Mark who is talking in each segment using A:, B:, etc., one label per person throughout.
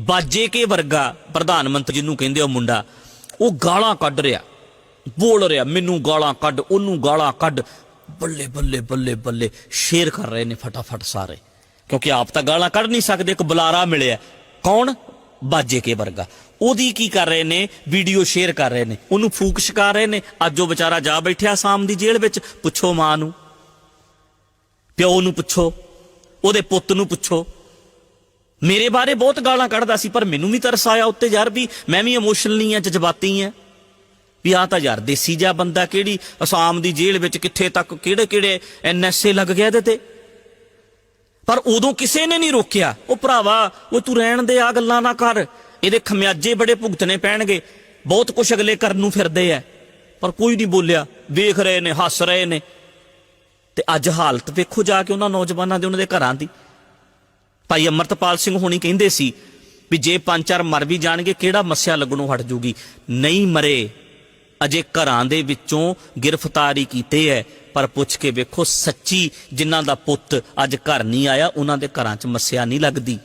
A: बाजे के वर्गा प्रधानमंत्री जिन्हों कहते हो मुंडा वो गालां कढ़ रहा, बोल रहा मैनू गालां कढ़, ओनू गालां कढ़, बल्ले बल्ले बल्ले बल्ले शेयर कर रहे ने फटाफट सारे, क्योंकि आप तो गालां कढ़ नहीं सकते। एक बुलारा मिले कौन, बाजे के वर्गा, ओदी की कर रहे ने, वीडियो शेयर कर रहे ने, ओनू फूक छका रहे ने। अज वो बेचारा जा बैठा आसाम की जेल में, पुछो मां नू, प्यो नू पुछो, ओदे पुत्त नू पुछो। मेरे बारे बहुत गालां कढ़दा सी, पर मैनू भी तरस आया उत्ते यार, भी मैं भी इमोशनल नहीं, जज्बाती है भी आ तां यार देसी जा बंदा, किहड़ी आसाम की जेल में कित्थे तक किहड़े किहड़े NSA लग गया इहदे ते। पर उदों किसी ने नहीं रोकिया, वो भरावा वो तू रहन दे, आ गल्लां ना कर, ये खमियाजे बड़े भुगतने पैणगे, बहुत कुछ अगले करन नूं फिरदे है। पर कोई नहीं बोलिया, वेख रहे ने, हस रहे ने। ते अज हालत वेखो जाके उन्हां नौजवानों दे, उन्हां दे घरां दी। भाई अमरतपाल सिंह होनी कहिंदे सी भी जे 5-4 मर भी जाणगे किहड़ा मस्या लगणों हट जूगी, नहीं मरे, अजे घरां दे विचों गिरफ्तारी कीते है। पर पुछ के वेखो सच्ची जिन्हां दा पुत्त अज घर नहीं आया, उन्हां दे घरां च मस्या नहीं लगदी।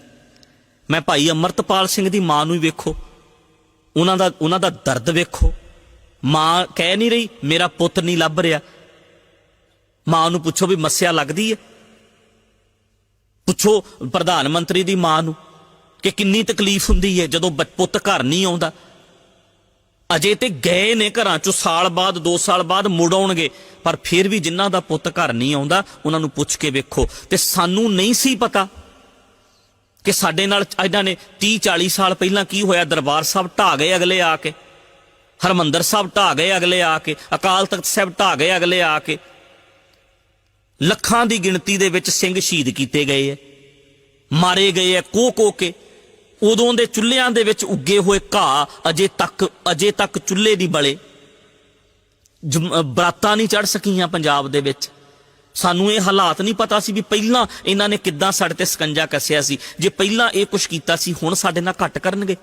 A: मैं भाई अमरतपाल सिंह दी मां नूं वेखो, उन्हां दा दर्द वेखो। मां कह नहीं रही मेरा पुत्त नहीं लभ रहा, मां नूं पुछो भी मस्या लगदी है। पुछो प्रधानमंत्री दी मां नूं कि किन्नी तकलीफ हुंदी है जदों पुत्त घर नहीं आउंदा। अजे ते गए ने घरां चों, साल बाद 2 साल बाद मुड़ आउणगे, पर फिर भी जिन्हां दा पुत्त घर नहीं आउंदा उन्हां नूं पुछ के वेखो। ते सानूं नहीं सी पता कि साडे नाल इन्हां ने 30-40 साल पहलां की होया। दरबार साहब ढा गए अगले आके, हरमंदर साहब ढा गए अगले आके, अकाल तख्त साहब ढा गए अगले आके। ਲੱਖਾਂ ਦੀ ਗਿਣਤੀ ਦੇ ਵਿੱਚ ਸਿੰਘ ਸ਼ਹੀਦ ਕੀਤੇ ਗਏ ਹੈ, ਮਾਰੇ ਗਏ ਹੈ ਕੋਹ ਕੇ। ਉਦੋਂ ਦੇ ਚੁੱਲ੍ਹਿਆਂ ਦੇ ਵਿੱਚ ਉੱਗੇ ਹੋਏ ਘਾਹ ਅਜੇ ਤੱਕ ਚੁੱਲ੍ਹੇ ਨਹੀਂ ਬਲੇ, ਬਰਾਤਾਂ ਨਹੀਂ ਚੜ ਸਕੀਆਂ ਪੰਜਾਬ ਦੇ ਵਿੱਚ। ਸਾਨੂੰ ਇਹ ਹਾਲਾਤ ਨਹੀਂ ਪਤਾ ਸੀ ਵੀ ਪਹਿਲਾਂ ਇਹਨਾਂ ਨੇ ਕਿੱਦਾਂ ਸਾਡੇ ਤੇ ਸਕੰਜਾ ਕੱਸਿਆ ਸੀ। ਜੇ ਪਹਿਲਾਂ ਇਹ ਕੁਛ ਕੀਤਾ ਸੀ, ਹੁਣ ਸਾਡੇ ਨਾਲ ਘੱਟ ਕਰਨਗੇ।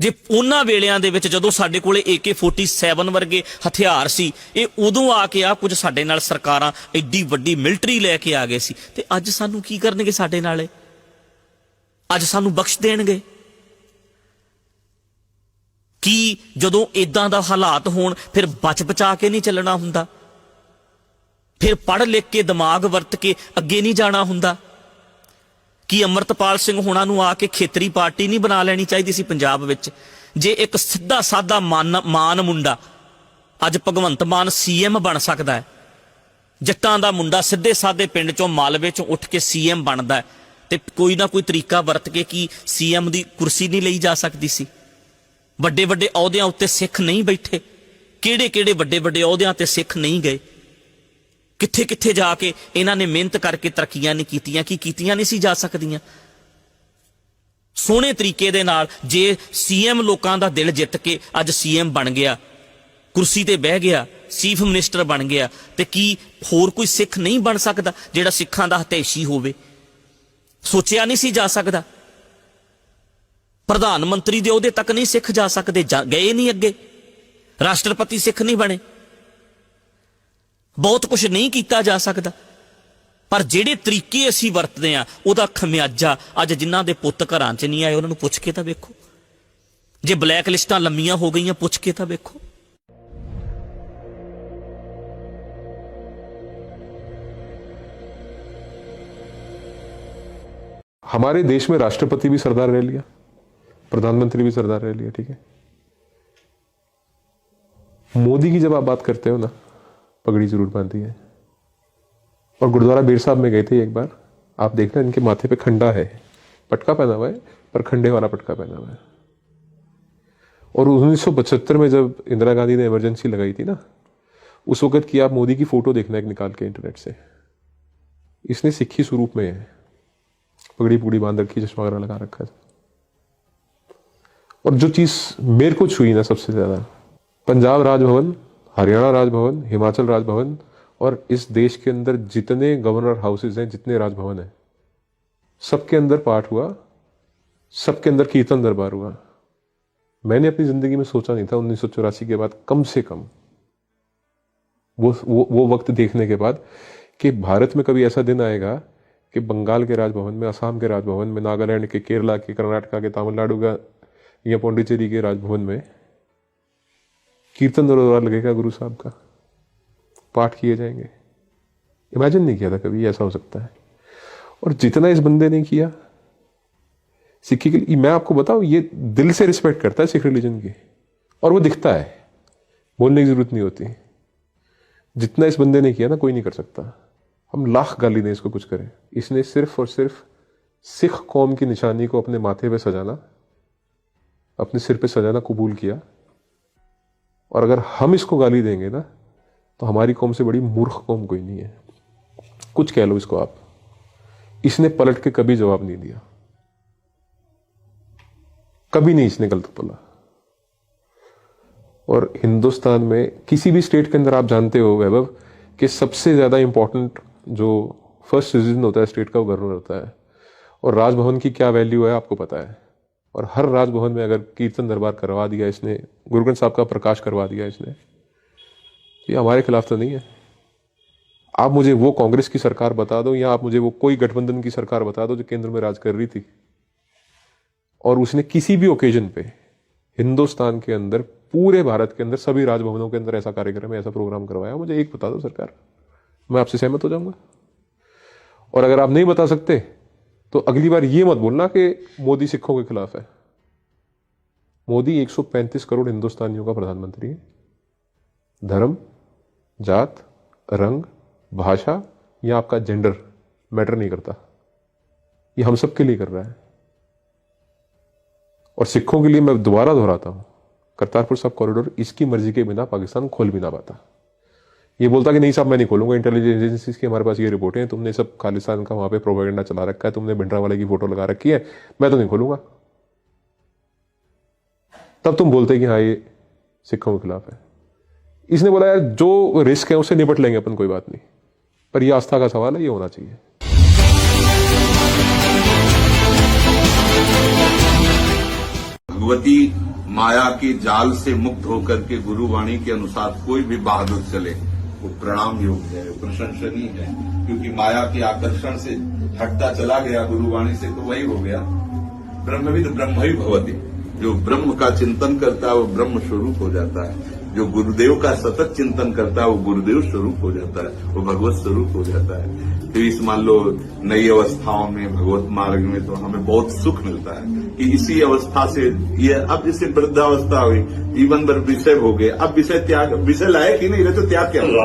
A: ਜੇ ਉਹਨਾਂ ਵੇਲਿਆਂ ਦੇ ਵਿੱਚ ਜਦੋਂ ਸਾਡੇ ਕੋਲੇ AK-47 ਵਰਗੇ ਹਥਿਆਰ ਸੀ, ਇਹ ਉਦੋਂ ਆ ਕੇ ਆ ਕੁਝ ਸਾਡੇ ਨਾਲ ਸਰਕਾਰਾਂ ਐਡੀ ਵੱਡੀ ਮਿਲਟਰੀ ਲੈ ਕੇ ਆ ਗਏ ਸੀ, ਤੇ ਅੱਜ ਸਾਨੂੰ ਕੀ ਕਰਨਗੇ ਸਾਡੇ ਨਾਲ? ਅੱਜ ਸਾਨੂੰ ਬਖਸ਼ ਦੇਣਗੇ ਕੀ? ਜਦੋਂ ਇਦਾਂ ਦਾ ਹਾਲਾਤ ਹੋਣ ਫਿਰ ਬਚਾ ਕੇ ਨਹੀਂ ਚੱਲਣਾ ਹੁੰਦਾ, ਫਿਰ ਪੜ੍ਹ ਲਿਖ ਕੇ ਦਿਮਾਗ ਵਰਤ ਕੇ ਅੱਗੇ ਨਹੀਂ ਜਾਣਾ ਹੁੰਦਾ। कि अमरतपाल सिंह होना नूं आके खेतरी पार्टी नहीं बना लैनी चाहिए सी पंजाब विच? जे एक सीधा साधा मान मुंडा अज भगवंत मान CM बन सकता है, जट्टां दा मुंडा सीधे साधे पिंड चों मालवे चों उठ के CM बनता है, तो कोई ना कोई तरीका वरत के कि CM की कुर्सी नहीं लई जा सकती सी? वड्डे वड्डे अहुदियां उत्ते सिख नहीं बैठे? किहड़े किहड़े वड्डे वड्डे अहुदियां ते सिख नहीं गए? कित्थे कित्थे जाके इन्हां ने मेहनत करके तरक्कियां नहीं कीतियां, कि कीतियां नहीं सी जा सकदियां? सोहणे तरीके दे नाल जे CM लोकां दा दिल जित के अज CM बन गया, कुर्सी ते बह गया, चीफ मिनिस्टर बन गया, ते की होर कोई सिख नहीं बन सकदा जिहड़ा सिखां दा हतैशी होवे? सोचिया नहीं सी जा सकदा? प्रधानमंत्री दे ओहदे तक नहीं सिख जा सकदे, गए नहीं अगे, राष्ट्रपति सिख नहीं बने, बहुत कुछ नहीं किया जा सकता। पर जिहड़े तरीके असीं वरतदे आ उहदा खमियाजा अज जिन्हां दे पुत्त घरां च नहीं आए, उन्हां नूं पुछ के तां वेखो। जे ब्लैक लिस्टां लंमियां हो गईयां, पुछ के तां वेखो।
B: हमारे देश में राष्ट्रपति भी सरदार रह लिया, प्रधानमंत्री भी सरदार रह लिया, ठीक है। मोदी की जब आप बात करते हो ना, पगड़ी जरूर बांधी है, और गुरुद्वारा बेर साहब में गए थे एक बार, आप देखना इनके माथे पे खंडा है, पटका पहना हुआ है, पर खंडे वाला पटका पहना हुआ है। और 1975 में जब इंदिरा गांधी ने इमरजेंसी लगाई थी ना, उस वक्त की आप मोदी की फोटो देखना एक निकाल के इंटरनेट से, इसने सिक्खी स्वरूप में है, पगड़ी पुगड़ी बांध रखी, चश्मा वगैरह लगा रखा है। और जो चीज मेरे को छुई ना सबसे ज्यादा, पंजाब राजभवन, हरियाणा राजभवन, हिमाचल राजभवन, और इस देश के अंदर जितने गवर्नर हाउसेज हैं, जितने राजभवन हैं, सबके अंदर पाठ हुआ, सबके अंदर कीर्तन दरबार हुआ। मैंने अपनी जिंदगी में सोचा नहीं था 1984 के बाद, कम से कम वो वक्त देखने के बाद, कि भारत में कभी ऐसा दिन आएगा कि बंगाल के राजभवन में, असम के राजभवन में, नागालैंड के, केरला के, कर्नाटका के, तमिलनाडु का या पौंडीचेरी के राजभवन में कीर्तन दरबार लगेगा, गुरु साहब का पाठ किए जाएंगे। इमेजिन नहीं किया था कभी ऐसा हो सकता है। और जितना इस बंदे ने किया सिक्की के लिए, मैं आपको बताऊं, ये दिल से रिस्पेक्ट करता है सिख रिलीजन की, और वो दिखता है, बोलने की जरूरत नहीं होती। जितना इस बंदे ने किया ना, कोई नहीं कर सकता। हम लाख गाली दें इसको, कुछ करें, इसने सिर्फ और सिर्फ सिख कौम की निशानी को अपने माथे पे सजाना, अपने सिर पे सजाना कबूल किया। और अगर हम इसको गाली देंगे ना, तो हमारी कौम से बड़ी मूर्ख कौम कोई नहीं है। कुछ कह लो इसको आप, इसने पलट के कभी जवाब नहीं दिया, कभी नहीं इसने गलत बोला। और हिंदुस्तान में किसी भी स्टेट के अंदर आप जानते हो वैभव कि सबसे ज्यादा इंपॉर्टेंट जो फर्स्ट सिटीजन होता है स्टेट का, वो गवर्नर होता है। और राजभवन की क्या वैल्यू है आपको पता है। और हर राजभवन में अगर कीर्तन दरबार करवा दिया इसने, गुरु ग्रंथ साहब का प्रकाश करवा दिया इसने, ये हमारे खिलाफ तो नहीं है। आप मुझे वो कांग्रेस की सरकार बता दो, या आप मुझे वो कोई गठबंधन की सरकार बता दो जो केंद्र में राज कर रही थी, और उसने किसी भी ओकेजन पे हिंदुस्तान के अंदर, पूरे भारत के अंदर, सभी राजभवनों के अंदर ऐसा कार्यक्रम, ऐसा प्रोग्राम करवाया, मुझे एक बता दो सरकार, मैं आपसे सहमत हो जाऊंगा। और अगर आप नहीं बता सकते तो अगली बार ये मत बोलना कि मोदी सिखों के खिलाफ है। मोदी 135 करोड़ हिंदुस्तानियों का प्रधानमंत्री है। धर्म, जात, रंग, भाषा या आपका जेंडर मैटर नहीं करता, ये हम सब के लिए कर रहा है। और सिखों के लिए मैं दोबारा दोहराता हूं, करतारपुर साहब कॉरिडोर इसकी मर्जी के बिना पाकिस्तान खोल भी ना पाता। ये बोलता कि नहीं साहब मैं नहीं खोलूंगा, इंटेलिजेंस एजेंसीज की हमारे पास ये रिपोर्टें हैं, तुमने सब खालिस्तान का वहां पे प्रोपेगेंडा चला रखा है, तुमने भिंडरावाले की फोटो लगा रखी है, मैं तो नहीं खोलूंगा। तब तुम बोलते कि हाँ ये सिखों के खिलाफ है। इसने बोला यार जो रिस्क है उससे निपट लेंगे अपन, कोई बात नहीं, पर ये आस्था का सवाल है, ये होना चाहिए।
C: भगवती माया के जाल से मुक्त होकर के गुरुवाणी के अनुसार कोई भी बहादुर चले, वो प्रणाम योग्य है, प्रशंसनीय है। क्योंकि माया के आकर्षण से हटता चला गया गुरुवाणी से, तो वही हो गया ब्रह्मविद ब्रह्म ही भवति। जो ब्रह्म का चिंतन करता है वो ब्रह्म स्वरूप हो जाता है। जो गुरुदेव का सतत चिंतन करता है वो गुरुदेव स्वरूप हो जाता है, वो भगवत स्वरूप हो जाता है। तो इस मान लो नई अवस्थाओं में, भगवत मार्ग में तो हमें बहुत सुख मिलता है कि इसी अवस्था से ये, अब जैसे वृद्धावस्था हुई, जीवन भर विषय हो गए, अब विषय त्याग, विषय लायक ही नहीं रहे तो त्याग क्या हुआ,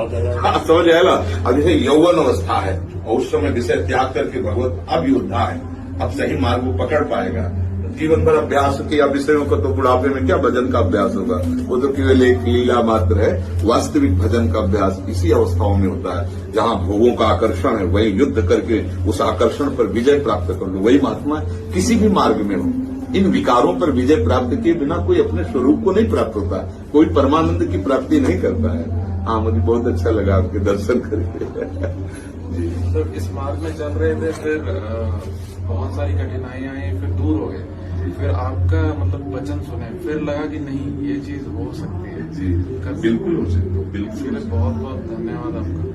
C: समझ आएगा। अब जैसे यौवन अवस्था है और उस समय विषय त्याग करके भगवत अब योद्धा है, अब सही मार्ग वो पकड़ पाएगा। जीवन भर अभ्यास किया विषयों को, तो बुढ़ापे में क्या भजन का अभ्यास होगा, वो तो केवल एक लीला मात्र है। वास्तविक भजन का अभ्यास इसी अवस्थाओं में होता है जहां भोगों का आकर्षण है, वही युद्ध करके उस आकर्षण पर विजय प्राप्त कर लो। वही महात्मा किसी भी मार्ग में हो, इन विकारों पर विजय प्राप्त किए बिना कोई अपने स्वरूप को नहीं प्राप्त होता, कोई परमानंद की प्राप्ति नहीं करता है। हाँ, मुझे बहुत अच्छा लगा आपके दर्शन करके। जी
D: सर, इस मार्ग में चल रहे थे, फिर बहुत सारी कठिनाइयां आई, फिर दूर हो गए, फिर आपका मतलब वचन सुने, फिर लगा कि नहीं ये चीज हो सकती है।
C: जी बिल्कुल हो सकती है, बिल्कुल।
D: बहुत बहुत धन्यवाद आपका।